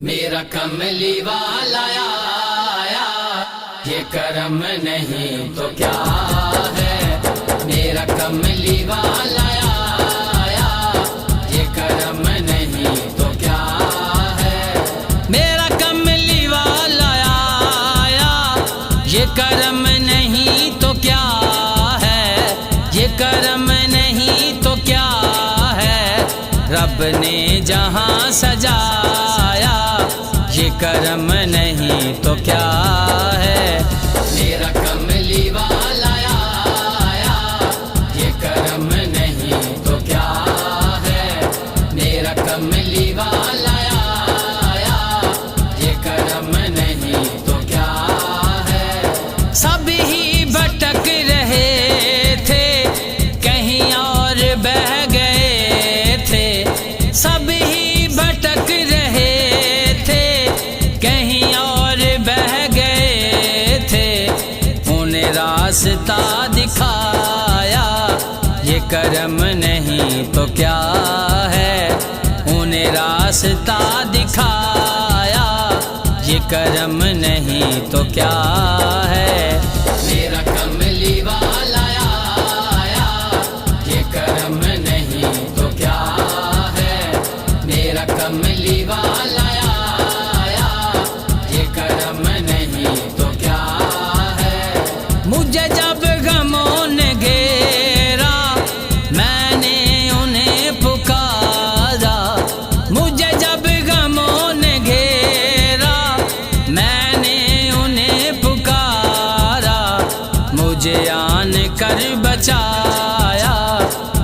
میرا کملی والا آیا، یہ کرم نہیں تو کیا ہے۔ میرا کملی والا آیا، یہ کرم نہیں تو کیا ہے۔ میرا کملی والا آیا، یہ کرم نہیں تو کیا ہے۔ یہ کرم نہیں تو کیا ہے۔ رب نے جہاں سجایا، یہ کرم نہیں تو کیا ہے۔ میرا کملی والا آیا، یہ کرم نہیں تو کیا ہے۔ میرا کملی والا آیا، یہ کرم نہیں تو کیا ہے۔ سب ہی بھٹک رہے تھے، کہیں اور بہہ گئے تھے۔ سب ہی بھٹک رہے تھے، کہیں اور بہہ گئے تھے۔ انہیں راستہ دکھایا، یہ کرم نہیں تو کیا ہے۔ انہیں راستہ دکھایا، یہ کرم نہیں تو کیا ہے۔ میرا کملی والا آیا، یہ کرم نہیں تو کیا ہے۔ میرا کملی والا آیا، یہ کرم نہیں تو کیا ہے۔ مجھے جب غموں نے گھیرا، میں نے انہیں پکارا۔ مجھے جب غموں نے گھیرا، میں نے انہیں پکارا۔ مجھے آن کر بچایا،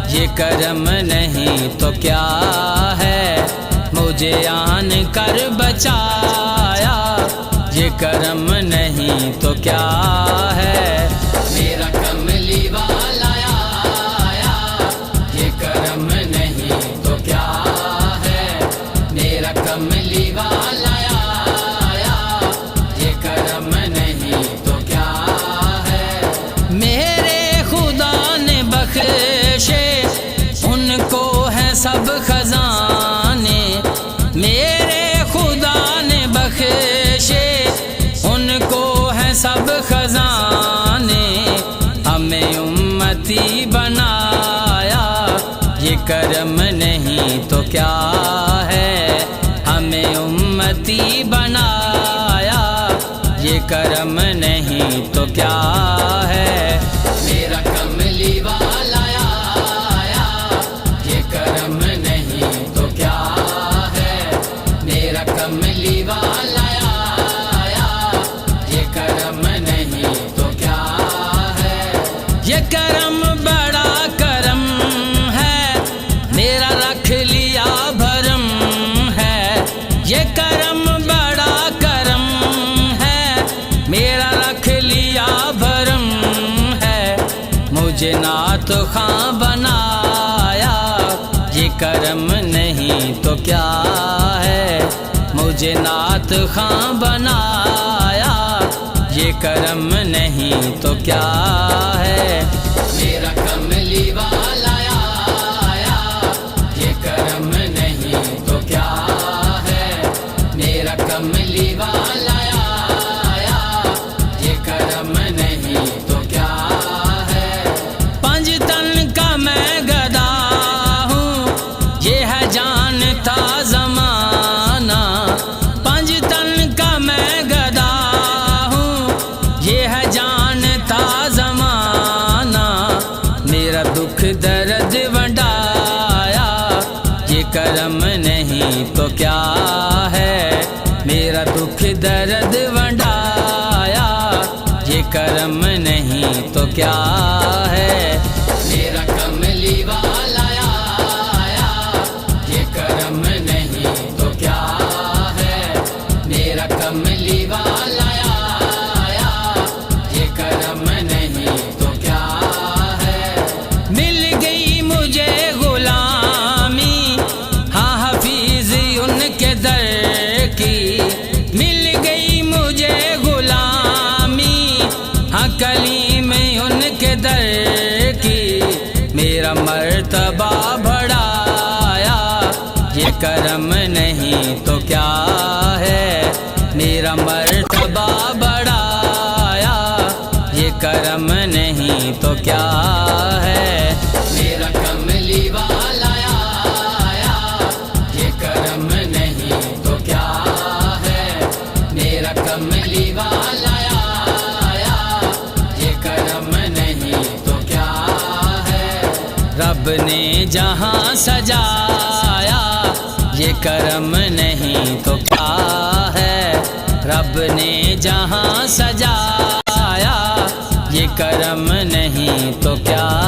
یہ کرم نہیں تو کیا ہے۔ مجھے آن کر بچایا، یہ کرم نہیں تو کیا ہے۔ میرا کملی والا آیا، یہ کرم نہیں تو کیا ہے۔ میرا کملی والا آیا، یہ کرم نہیں تو کیا ہے۔ میرے خدا نے بخشے، ان کو ہیں سب خزانے۔ میرے خدا نے بخشے، ان کو ہیں سب خزانے۔ ہمیں امتی بنایا، یہ کرم نہیں تو کیا ہے۔ ہمیں امتی بنایا، یہ کرم نہیں تو کیا ہے۔ میرا کملی والا آیا، یہ کرم نہیں تو کیا ہے۔ میرا کملی والا آیا، یہ کرم نہیں تو کیا ہے۔ یہ کرم بڑا کرم ہے، میرا رکھ لیا بھرم ہے۔ یہ کرم بڑا کرم ہے، میرا رکھ لیا بھرم ہے۔ مجھے نعت خواں بنایا، یہ کرم نہیں تو کیا ہے۔ مجھے نعت خواں بنایا، یہ کرم نہیں تو کیا ہے۔ میرا کملی والا آیا، یہ کرم نہیں تو کیا ہے۔ میرا کملی والا آیا، یہ کرم نہیں تو کیا ہے۔ پنج تن کا میں گدا ہوں، یہ ہے جانتا زمانہ۔ پنج تن کا میں گدا ہوں، یہ ہے جانتا زمانہ۔ میرا دکھ درد ونڈایا، یہ کرم نہیں تو کیا ہے۔ میرا دکھ درد ونڈایا، یہ کرم نہیں تو کیا ہے۔ میرا کملی والا آیا، یہ کرم نہیں تو کیا ہے۔ میرا کملی والا آیا، یہ کرم نہیں تو کیا ہے۔ مل گئی مجھے غلامی، ہاں حفیظ ان کے در کی۔ مل گئی مجھے غلامی، ہاں کلیم ان کے در کی۔ میرا مرتبہ نہیں تو کیا ہے، میرا مرتبہ بڑھایا، یہ کرم نہیں تو کیا ہے، میرا کملی والا آیا، یہ کرم نہیں تو کیا ہے، میرا کملی والا آیا، یہ کرم نہیں تو کیا ہے، رب نے جہاں سجایا، یہ کرم نہیں تو کیا ہے، رب نے جہاں سجایا، یہ کرم نہیں تو کیا